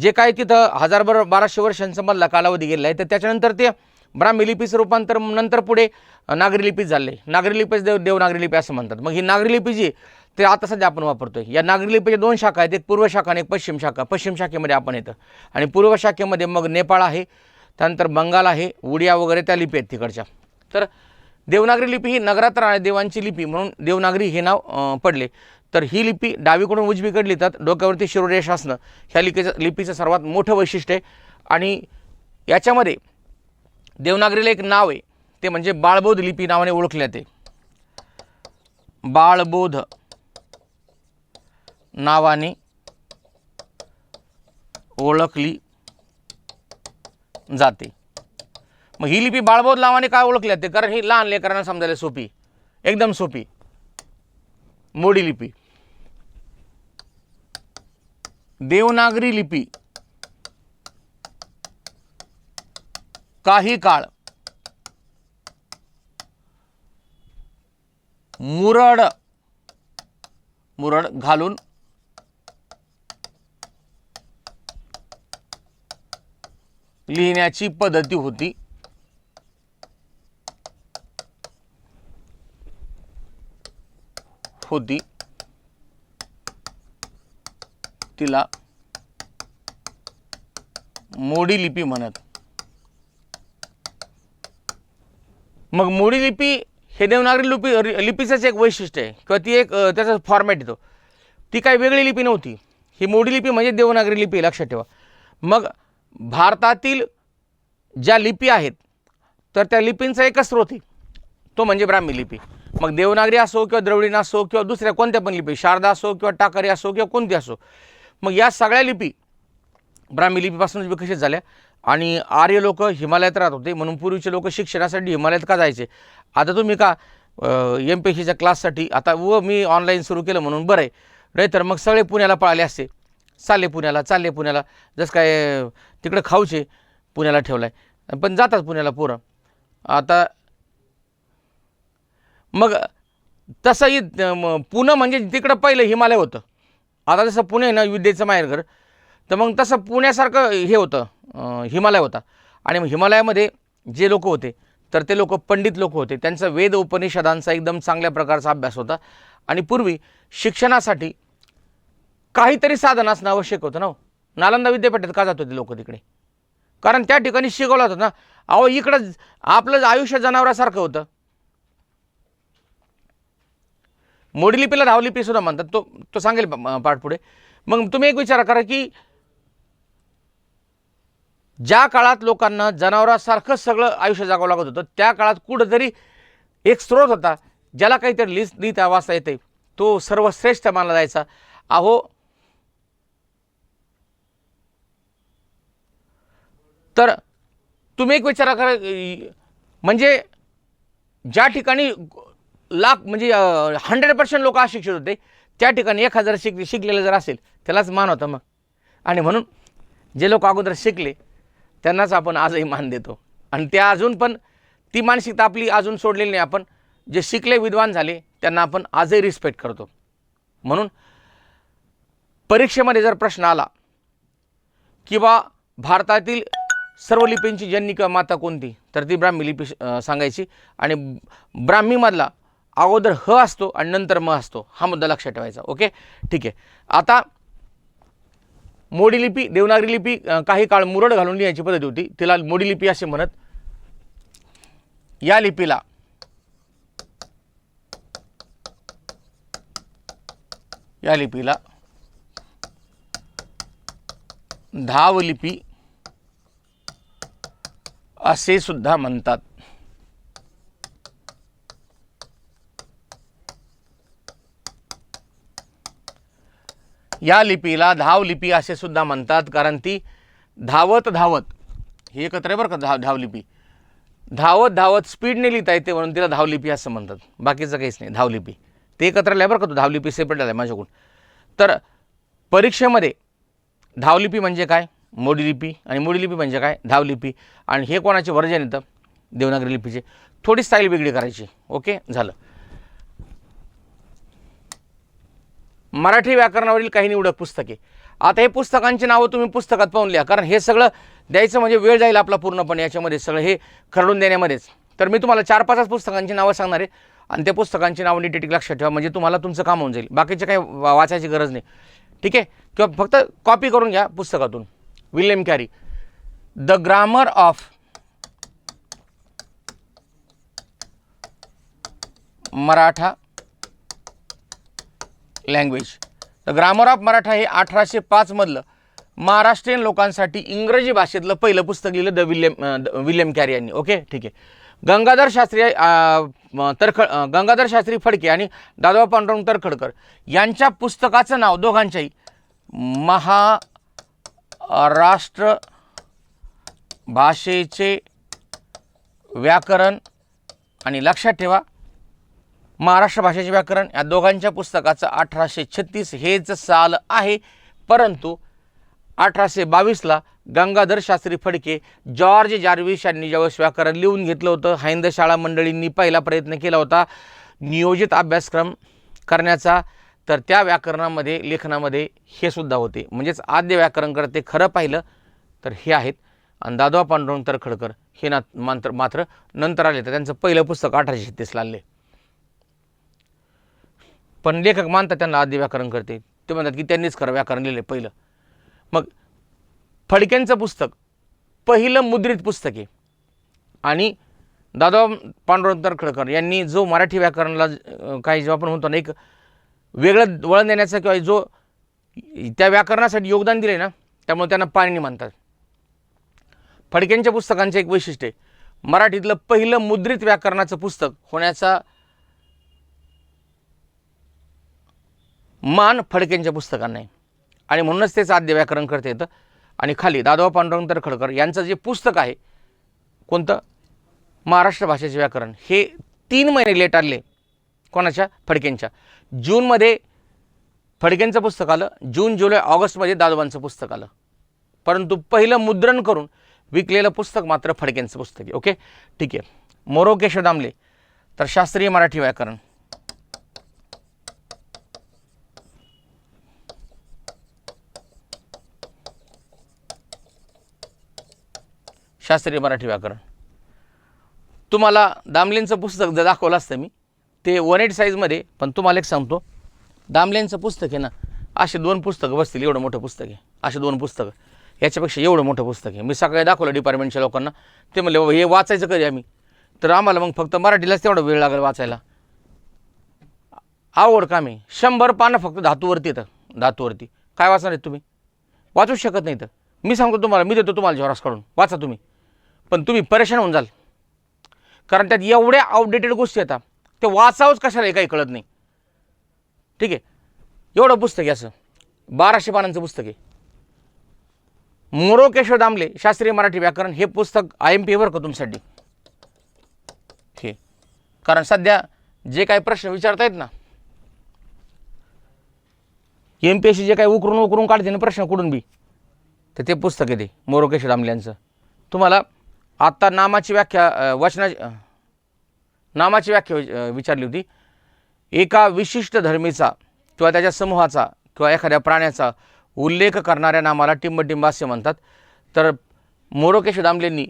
[SPEAKER 1] जे काही तिथं 1000-1200 वर्षांचा मधला कालावधी गेला आहे, तर त्याच्यानंतर ते ब्राह्मी लिपीचं रूपांतर नंतर पुढे नागरी लिपीत झाले. नागरी लिपीच देवनागरी लिपी असं म्हणतात. मग ही नागरी लिपी जी ते आता सध्या आपण वापरतोय. या नागरी लिपीच्या 2 शाखा आहेत, एक पूर्व शाखा आणि एक पश्चिम शाखा. पश्चिम शाखेमध्ये आपण येतं आणि पूर्व शाखेमध्ये मग नेपाळ आहे, त्यानंतर बंगाल आहे, उडिया वगैरे त्या लिपी आहेत तिकडच्या. तर देवनागरी लिपी ही नगरात राहणाऱ्या देवांची लिपी म्हणून देवनागरी हे नाव पडले. तर ही लिपी डावीकडून उजवीकडे लिहितात. डोक्यावरती शिरोरेषा असणं ह्या लिपीचं सर्वात मोठं वैशिष्ट्य आहे. आणि याच्यामध्ये देवनागरीला एक नाव आहे, ते म्हणजे बाळबोध लिपी नावाने ओळखले जाते. बाळबोध नावाने ओळखली जाते. मग ही लिपी बाळबोध नावाने काय ओळखली जाते? कारण ही लहान लेकरांना समजायला सोपी, एकदम सोपी. मोडी लिपी. देवनागरी लिपी काही काळ मुरड घालून लिहिण्याची पद्धती होती. तिला मोडी लिपी म्हणत. मग मोडी लिपी हे देवनागरी लिपीचंच एक वैशिष्ट्य आहे किंवा ती एक त्याचा फॉर्मॅट येतो. ती काही वेगळी लिपी नव्हती. ही मोडी लिपी म्हणजे देवनागरी लिपी, लक्षात ठेवा. मग भारतातील ज्या लिपी आहेत तर त्या लिपींचा एकच स्रोत आहे, तो म्हणजे ब्राह्मी लिपी. मग देवनागरी असो किंवा द्रविडीन असो किंवा दुसऱ्या कोणत्या पण लिपी, शारदा असो किंवा टाकरी असो किंवा कोणती असो, मग या सगळ्या लिपी ब्राह्मी लिपीपासूनच विकसित झाल्या. आणि आर्य लोक हिमालयात राहत होते म्हणून पूर्वीचे लोक शिक्षणासाठी हिमालयात का जायचे? आता तुम्ही का MPSCच्या क्लाससाठी आता मी ऑनलाईन सुरू केलं म्हणून बरं आहे, नाहीतर मग सगळे पुण्याला पळाले असते. चालले पुण्याला जसं काय तिकडे खाऊचे पुण्याला ठेवला आहे, पण जातात पुण्याला पोरं. आता मग तसंही पुणे म्हणजे तिकडं पहिलं हिमालय होतं. आता जसं पुणे ना विद्येचं माहेरघर, तर मग तसं पुण्यासारखं हे होतं, हिमालय होता. आणि मग हिमालयामध्ये जे लोक होते तर ते लोक पंडित लोक होते. त्यांचा वेद उपनिषदांचा एकदम चांगल्या प्रकारचा अभ्यास होता. आणि पूर्वी शिक्षणासाठी काहीतरी साधन असणं आवश्यक होतं ना. नालंदा विद्यापीठात का जात होते लोक तिकडे? कारण त्या ठिकाणी शिकवलं होतं ना. अहो इकडं आपलं आयुष्य जनावरासारखं होतं. मोडी लिपीला धावलिपी सुद्धा म्हणतात, तो सांगेल पाठ पुढे. मग तुम्ही एक विचार करा की ज्या काळात लोकांना जनावरासारखं सगळं आयुष्य जगावं लागत होतं, त्या काळात कुठंतरी एक स्रोत होता ज्याला काहीतरी लिहिता वाचता येते, तो सर्वश्रेष्ठ मानला जायचा. अहो तर तुम्ही एक विचार करा, म्हणजे ज्या ठिकाणी लाख म्हणजे 100% लोक अशिक्षित होते, त्या ठिकाणी 1000 शिकलेले जर असेल त्यालाच मान होता मग. आणि म्हणून जे लोक अगोदर शिकले त्यांनाच आपण आजही मान देतो. आणि त्या अजून पण ती मानसिकता आपली अजून सोडलेली नाही. आपण जे शिकले विद्वान झाले त्यांना आपण आजही रिस्पेक्ट करतो. म्हणून परीक्षेमध्ये जर प्रश्न आला किंवा भारतातील सर्व लिपींची जननी किंवा माता कोणती, तर ती ब्राह्मी लिपी सांगायची. आणि ब्राह्मीमधला अगोदर ह असतो आणि नंतर म असतो, हा मुद्दा लक्षात ठेवायचा. ओके, ठीक आहे. आता मोडी लिपी, देवनागरी लिपी काही काळ मुरड घालून लिहायची पद्धती होती, तिला मोडी लिपी असे म्हणत. या लिपीला धावलिपी असे सुद्धा म्हणतात. या लिपीला धावलिपी असे सुद्धा म्हणतात, कारण ती धावत धावत, हे एकत्र आहे बरं का, धावलिपी धावत धावत स्पीडने लिहिता येते म्हणून तिला धावलिपी असं म्हणतात, बाकीचं काहीच नाही. धावलिपी ते एकत्र आहे बरं का, तो धावलिपी सेपरेट आहे माझ्याकडून. तर परीक्षेमध्ये धावलिपी म्हणजे काय, मोडी लिपी, आणि मोडी लिपी म्हणजे काय, धावलिपी. आणि हे कोणाचे वर्जन येतं, देवनागरी लिपीचे. थोडी स्टाईल वेगळी करायची. ओके, झालं. मराठी व्याकरणावरील काही निवडक पुस्तके. आता हे पुस्तकांची नावं तुम्ही पुस्तकात पाहून लिहा, कारण हे सगळं द्यायचं म्हणजे वेळ जाईल आपला पूर्णपणे याच्यामध्ये सगळं हे खरडून देण्यामध्येच. तर मी तुम्हाला 4-5 पुस्तकांची नावं सांगणार आहे आणि त्या पुस्तकांची नावं नीट लक्षात ठेवा, म्हणजे तुम्हाला तुमचं काम होऊन जाईल. बाकीचे काही वाचायची गरज नाही, ठीक आहे. किंवा फक्त कॉपी करून घ्या पुस्तकातून. William carry, the grammar of Maratha language. The grammar of Maratha हे 1805 मधलं महाराष्ट्रीयन लोकांसाठी इंग्रजी भाषेतलं पहिलं पुस्तक लिहिलं विल्यम कॅरी यांनी. ओके, ठीक आहे. गंगाधर शास्त्री फडके आणि दादोबा पांडुरंग तर्खडकर यांच्या पुस्तकाचं नाव दोघांच्याही महाराष्ट्र भाषेचे व्याकरण, आणि लक्षात ठेवा महाराष्ट्र भाषेचे व्याकरण या दोघांच्या पुस्तकाचं 1836 हेच साल आहे. परंतु 1822ला गंगाधर शास्त्री फडके, जॉर्ज जार्विस यांनी ज्यावेळेस व्याकरण लिहून घेतलं होतं, हैंद शाळा मंडळींनी पहिला प्रयत्न केला होता नियोजित अभ्यासक्रम करण्याचा, तर त्या व्याकरणामध्ये लेखनामध्ये हे सुद्धा होते. म्हणजेच आद्य व्याकरणकर्ते खरं पाहिलं तर हे आहेत. आणि दादोबा पांडुरंग तर्खडकर हे मात्र नंतर आले, तर त्यांचं पहिलं पुस्तक 1836ला आले. पण लेखक मानतात त्यांना आद्य व्याकरण करते, ते म्हणतात की त्यांनीच खरं व्याकरण लिहिलं पहिलं. मग फडक्यांचं पुस्तक पहिलं मुद्रित पुस्तक आहे. आणि दादोबा पांडुरंग तर्खडकर यांनी जो मराठी व्याकरणाला काही जेव्हा आपण म्हणतो ना एक वेगळं वळण देण्याचं किंवा जो त्या व्याकरणासाठी योगदान दिले ना, त्यामुळे त्यांना पाणिनी म्हणतात. फडक्यांच्या पुस्तकांचं एक वैशिष्ट्य आहे, मराठीतलं पहिलं मुद्रित व्याकरणाचं पुस्तक होण्याचा मान फडक्यांच्या पुस्तकांना आहे, आणि म्हणूनच तेच आद्य व्याकरण करता येतं. आणि खाली दादोबा पांडुरंग तर्खडकर यांचं जे पुस्तक आहे कोणतं, महाराष्ट्र भाषेचे व्याकरण, हे 3 महिने लेट आले. कोणाच्या, फडक्यांच्या. जूनमध्ये फडक्यांचं पुस्तक आलं, जून जुलै ऑगस्टमध्ये दादोबांचं पुस्तक आलं. परंतु पहिलं मुद्रण करून विकलेलं पुस्तक मात्र फडक्यांचं पुस्तक आहे. ओके, ठीक आहे. मोरो केशव दामले, तर शास्त्रीय मराठी व्याकरण. शास्त्रीय मराठी व्याकरण तुम्हाला दामलेंचं पुस्तक जर दाखवलं असतं मी, ते 1/8 साईजमध्ये. पण तुम्हाला एक सांगतो, दामलेंचं पुस्तक आहे ना, असे 2 पुस्तकं बसतील एवढं मोठं पुस्तक आहे. असे 2 पुस्तकं, याच्यापेक्षा एवढं मोठं पुस्तक आहे. मी सकाळी दाखवलं डिपार्टमेंटच्या लोकांना, ते म्हणले बाबा हे वाचायचं कधी आम्ही, तर आम्हाला मग फक्त मराठीलाच तेवढा वेळ लागेल वाचायला. आवड काम आहे. 100 पानं फक्त धातूवरती येतं. धातूवरती काय वाचणार आहेत तुम्ही, वाचूच शकत नाही. तर मी सांगतो तुम्हाला, मी देतो तुम्हाला झेरॉक्स काढून, वाचा तुम्ही, पण तुम्ही परेशान होऊन जाल, कारण त्यात एवढ्या आउटडेटेड गोष्टी येतात, ते वाचावंच कशाला काही कळत नाही. ठीक आहे, एवढं पुस्तक आहे, असं 1200 पानांचं पुस्तक आहे. मोरो केशव दामले शास्त्रीय मराठी व्याकरण हे पुस्तक IMP वर का तुमच्यासाठी हे, कारण सध्या जे काही प्रश्न विचारतायत ना, MPSC जे काही उकरून काढते ना प्रश्न कुठून बी, तर ते पुस्तक आहे ते मोरो केशव दामले यांचं. तुम्हाला आत्ता नामाची व्याख्या विचारली होती. एका विशिष्ट धर्मीचा किंवा त्याच्या समूहाचा किंवा एखाद्या प्राण्याचा उल्लेख करणाऱ्या नामाला टिंबटिंब असे म्हणतात. तर मोरोकेश दामलेंनी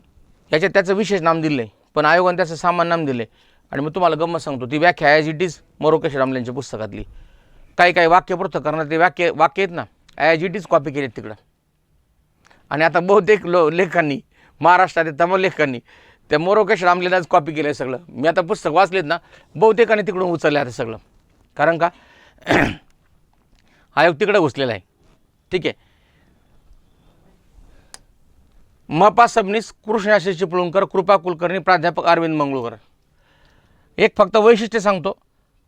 [SPEAKER 1] याच्यात त्याचं विशेष नाम दिलं आहे, पण आयोगाने त्याचं सामान्य नाम दिलं आहे. आणि मी तुम्हाला गंमत सांगतो, ती व्याख्या ॲज इट इज मोरोकेश दामलेंच्या पुस्तकातली. काही वाक्य पृथक्करणात ते वाक्य आहेत ना, ॲज इट इज कॉपी केलेत तिकडं. आणि आता बहुतेक लेखांनी, महाराष्ट्रातील तमाम लेखांनी त्या मोरोकेश दामलेंनाच कॉपी केलं आहे सगळं. मी आता पुस्तक वाचलेत ना, बहुतेकाने तिकडून उचललं आहे सगळं. कारण का आयोग तिकडं घुसलेला आहे. ठीक आहे. महपा सबनीस कृष्णाशी चिपळूणकर, कृपा कुलकर्णी, प्राध्यापक अरविंद मंगळूकर. एक फक्त वैशिष्ट्य सांगतो,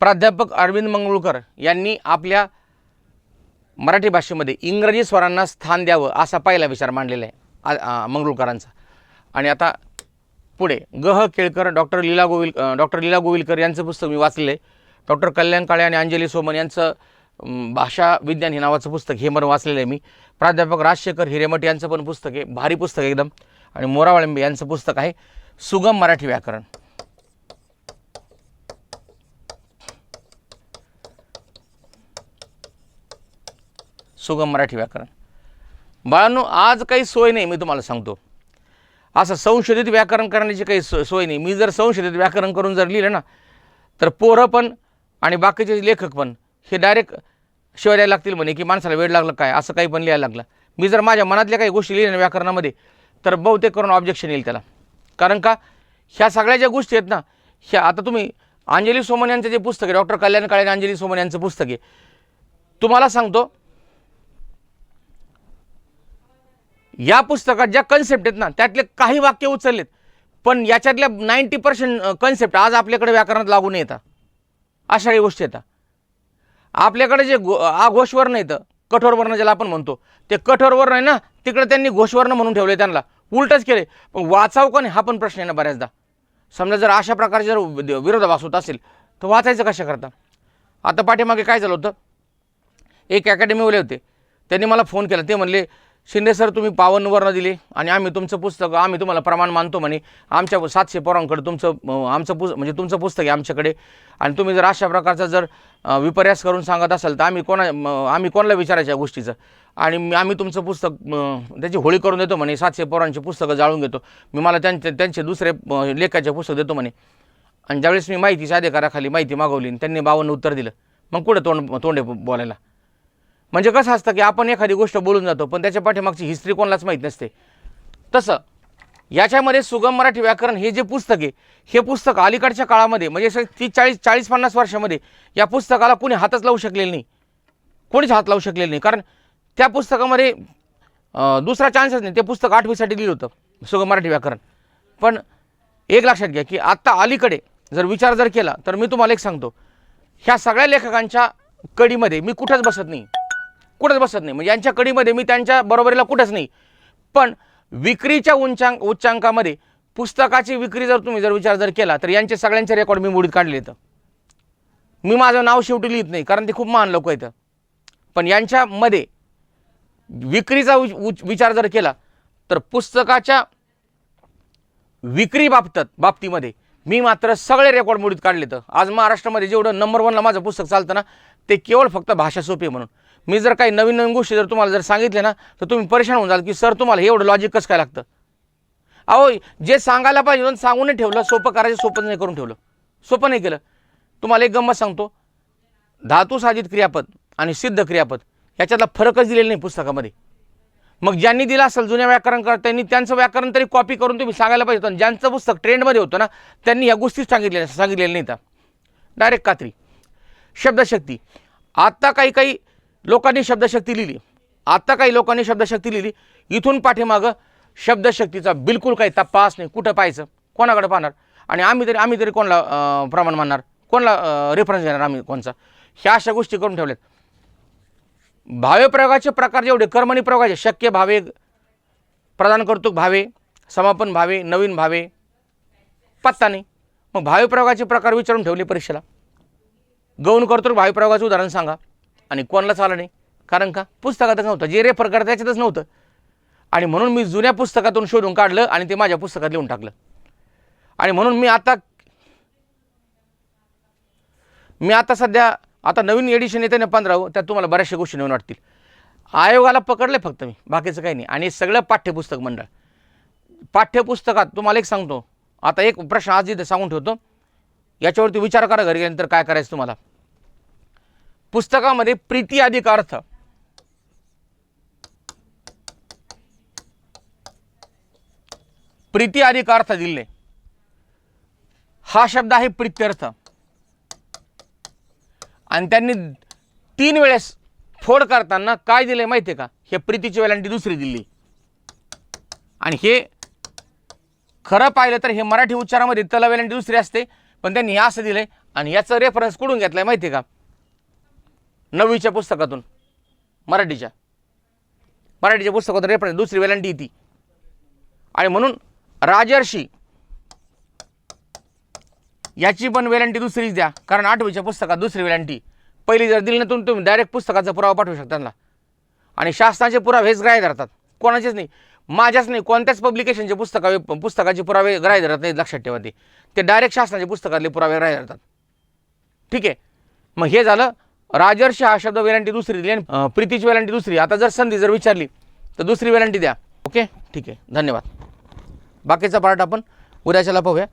[SPEAKER 1] प्राध्यापक अरविंद मंगळूकर यांनी आपल्या मराठी भाषेमध्ये इंग्रजी स्वरांना स्थान द्यावं असा पहिला विचार मांडलेला आहे मंगळूकरांचा. आणि आता पुढे ग. केळकर, डॉक्टर लीला गोविलकर यांचं पुस्तक मी वाचलेलं आहे. डॉक्टर कल्याण काळे आणि अंजली सोमन यांचं भाषा विज्ञान हे नावाचं पुस्तक हे मला वाचलेलं आहे मी. प्राध्यापक राजशेखर हिरेमठ यांचं पण पुस्तक आहे, भारी पुस्तक एकदम. आणि मोरावाळिंबे यांचं पुस्तक आहे सुगम मराठी व्याकरण. सुगम मराठी व्याकरण. बाळांनो, आज काही सोय नाही, मी तुम्हाला सांगतो. असं संशोधित व्याकरण करण्याची काही सोय नाही. मी जर संशोधित व्याकरण करून जर लिहिलं ना, तर पोरं पण आणि बाकीचे लेखक पण हे डायरेक्ट शिवाय द्यायला लागतील म्हणे की माणसाला वेळ लागला काय, असं काही पण लिहायला लागलं. मी जर माझ्या मनातल्या काही गोष्टी लिहिल्या व्याकरणामध्ये, तर बहुतेक करून ऑब्जेक्शन येईल त्याला. कारण का ह्या सगळ्या ज्या गोष्टी आहेत ना, ह्या आता तुम्ही अंजली सोमन यांचं जे पुस्तक आहे, डॉक्टर कल्याण काळे आणि अंजली सोमन यांचं पुस्तक आहे, तुम्हाला सांगतो या पुस्तकात ज्या कन्सेप्ट आहेत ना, त्यातले काही वाक्य उचललेत, पण याच्यातल्या 90% कन्सेप्ट आज आपल्याकडे व्याकरणात लागू नाही येतात. अशा काही गोष्टी येतात. आपल्याकडे जे घोषवर्ण येतं, कठोरवर्ण ज्याला आपण म्हणतो, ते कठोरवर्ण आहे ना, तिकडे त्यांनी घोषवर्ण म्हणून ठेवले, त्यांना उलटच केले. पण वाचाव कोणी हा पण प्रश्न आहे ना बऱ्याचदा. समजा जर अशा प्रकारचे जर विरोधाभास होत असेल तर वाचायचं कशा करता. आता पाठीमागे काय झालं होतं, एक अकॅडमीवाले होते, त्यांनी मला फोन केला. ते म्हणले, शिंदे सर तुम्ही 52 वर्ण दिले आणि आम्ही तुमचं पुस्तक, आम्ही तुम्हाला प्रमाण मानतो म्हणे, आमच्या 700 पोरांकडे आमचं म्हणजे तुमचं पुस्तक आहे आमच्याकडे, आणि तुम्ही जर अशा प्रकारचा जर विपर्यास करून सांगत असाल तर आम्ही कोणाला विचारायच्या या गोष्टीचं, आणि आम्ही तुमचं पुस्तक त्याची होळी करून देतो म्हणे, 700 पोरांची पुस्तकं जाळून घेतो, मला त्यांचे दुसरे लेखाचे पुस्तक देतो म्हणे. आणि ज्यावेळेस मी माहितीच्या अधिकाराखाली माहिती मागवली आणि त्यांनी 52 उत्तर दिलं, मग कुठं तोंडे बोलायला. म्हणजे कसं असतं की आपण एखादी गोष्ट बोलून जातो, पण त्याच्या पाठीमागची हिस्ट्री कोणालाच माहीत नसते. तसं याच्यामध्ये सुगम मराठी व्याकरण हे जे पुस्तक आहे, हे पुस्तक अलीकडच्या काळामध्ये म्हणजे 40-50 वर्षामध्ये या पुस्तकाला कोणी हातच लावू शकलेलं नाही, कोणीच हात लावू शकलेलं नाही. कारण त्या पुस्तकामध्ये दुसरा चान्सच नाही. ते पुस्तक 8वी साठी लिहिलं होतं सुगम मराठी व्याकरण. पण एक लक्षात घ्या की आत्ता अलीकडे जर विचार जर केला, तर मी तुम्हाला एक सांगतो, ह्या सगळ्या लेखकांच्या कडीमध्ये मी कुठंच बसत नाही. म्हणजे यांच्या कडीमध्ये मी त्यांच्या बरोबरीला कुठंच नाही. पण विक्रीच्या उच्चांकामध्ये पुस्तकाची विक्री जर तुम्ही विचार जर केला, तर यांचे सगळ्यांचे रेकॉर्ड मी मोडीत काढले आहेत. मी माझं नाव शेवटी लिहित नाही, कारण ते खूप महान लोक आहेत. पण यांच्यामध्ये विक्रीचा विचार जर केला, तर पुस्तकाच्या विक्री बाबतीमध्ये मी मात्र सगळे रेकॉर्ड मोडीत काढले. तर आज महाराष्ट्रामध्ये जेवढं नंबर 1ला माझं पुस्तक चालतं ना, ते केवळ फक्त भाषा सोपी म्हणून. मी जर काही नवीन गोष्टी जर तुम्हाला जर सांगितले ना, तर तुम्ही परेशान होऊन जाल की सर तुम्हाला हे एवढं लॉजिक कसं काय लागतं. अहो, जे सांगायला पाहिजे सांगून नाही ठेवलं, सोपं करायचं सोपं नाही करून ठेवलं, सोपं नाही केलं. तुम्हाला एक गंमत सांगतो, धातू साधित क्रियापद आणि सिद्ध क्रियापद याच्यातला फरकच दिलेला नाही पुस्तकामध्ये. मग ज्यांनी दिला असेल जुन्या व्याकरणकर्त्यांनी, त्यांचं व्याकरण तरी कॉपी करून तुम्ही सांगायला पाहिजे होतं. ज्यांचं पुस्तक ट्रेंडमध्ये होतं ना, त्यांनी या गोष्टीच सांगितलेल्या नाही. तर डायरेक्ट कात्री. शब्दशक्ती, आत्ता काही लोकांनी शब्दशक्ती लिहिली, इथून पाठीमागं शब्दशक्तीचा बिलकुल काही तपास नाही. कुठं पाहायचं, कोणाकडे पाहणार, आणि आम्ही तरी कोणाला प्रमाण मानणार, कोणाला रेफरन्स घेणार आम्ही कोणचा. ह्या अशा गोष्टी करून ठेवल्यात. भावे प्रयोगाचे प्रकार जेवढे, कर्मणी प्रयोगाचे शक्य भावे, प्रधान कर्तृक भावे, समापन भावे, नवीन भावे, पत्ता नाही. मग भावे प्रयोगाचे प्रकार विचारून ठेवले परीक्षेला. गौण कर्तृक भावे प्रयोगाचं उदाहरण सांगा, आणि कोणालाच आलं नाही. कारण का पुस्तकातच नव्हतं, जे रेफर करत त्याच्यातच नव्हतं. आणि म्हणून मी जुन्या पुस्तकातून शोधून काढलं आणि ते माझ्या पुस्तकात लिहून टाकलं. आणि म्हणून मी आता सध्या नवीन एडिशन येते ना 15, त्यात तुम्हाला बऱ्याचशा गोष्टी नवीन वाटतील. आयोगाला पकडले फक्त मी, बाकीचं काही नाही. आणि सगळं पाठ्यपुस्तक मंडळ. पाठ्यपुस्तकात तुम्हाला एक सांगतो, आता एक प्रश्न आज इथे सांगून ठेवतो, याच्यावरती विचार करा घरी गेल्यानंतर काय करायचं तुम्हाला. पुस्तकामध्ये प्रीती अधिक अर्थ, प्रीती अधिक अर्थ दिले. हा शब्द आहे प्रीत्यर्थ, आणि त्यांनी 3 वेळेस फोड करताना काय दिले माहिती आहे का, हे प्रीतीची वेलांटी दुसरी दिली. आणि हे खरं पाहिलं तर हे मराठी उच्चारामध्ये तला वेलांटी दुसरी असते, पण त्यांनी हे असं दिलंय. आणि याचा रेफरन्स कुठून घेतलाय माहिती आहे का, 9वीच्या पुस्तकातून, मराठीच्या पुस्तकातून रेफरन्स दुसरी वेलांटी ती. आणि म्हणून राजर्षी याची पण वेलांटी दुसरीच द्या, कारण 8वीच्या पुस्तकात दुसरी वेलांटी, पहिली जर दिली ना तुम्ही डायरेक्ट पुस्तकाचा पुरावा पाठवू शकता त्यांना. आणि शासनाचे पुरावे हेच ग्राह्य धरतात, कोणाचेच नाही, माझ्याच नाही, कोणत्याच पब्लिकेशनचे पुस्तकाचे पुरावे ग्राह्य धरत नाही. लक्षात ठेवा, ते डायरेक्ट शासनाच्या पुस्तकातले पुरावे ग्राह्य धरतात. ठीक आहे. मग हे झालं, राजर्षी हा शब्द वेलांटी दुसरी दिली आणि प्रीतीची वेलांटी दुसरी. आता जर संधी जर विचारली तर दुसरी वेलांटी द्या. ओके, ठीक आहे, धन्यवाद. बाकीचा पार्ट आपण उद्याच्याला पाहूया.